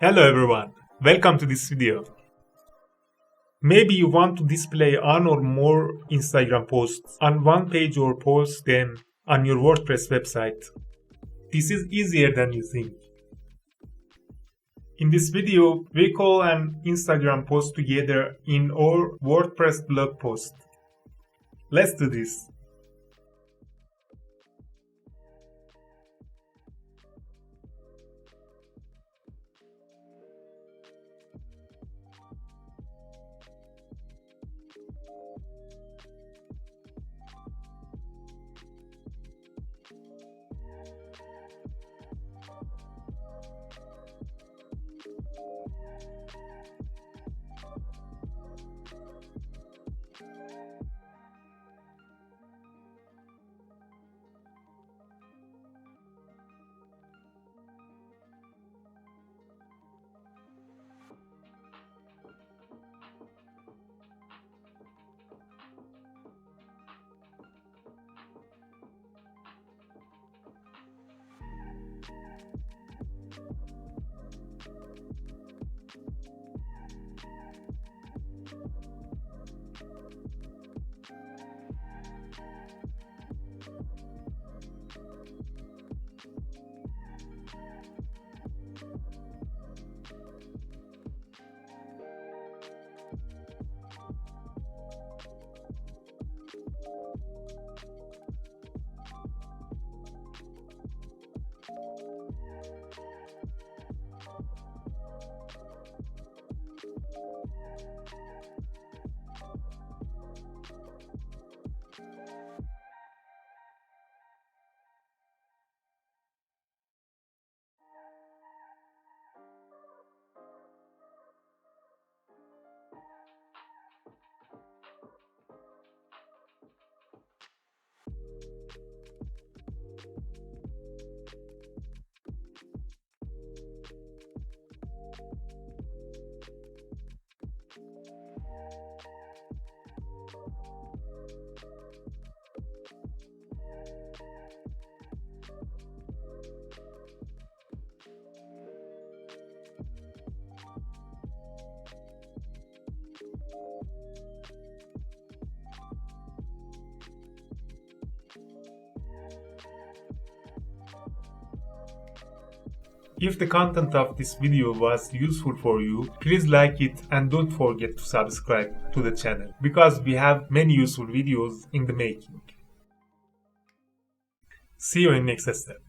Hello everyone, welcome to this video. Maybe you want to display one or more Instagram posts on one page or post them on your WordPress website. This is easier than you think. In this video, we call an Instagram post together in our WordPress blog post. Let's do this. If the content of this video was useful for you, please like it and don't forget to subscribe to the channel because we have many useful videos in the making. See you in next step.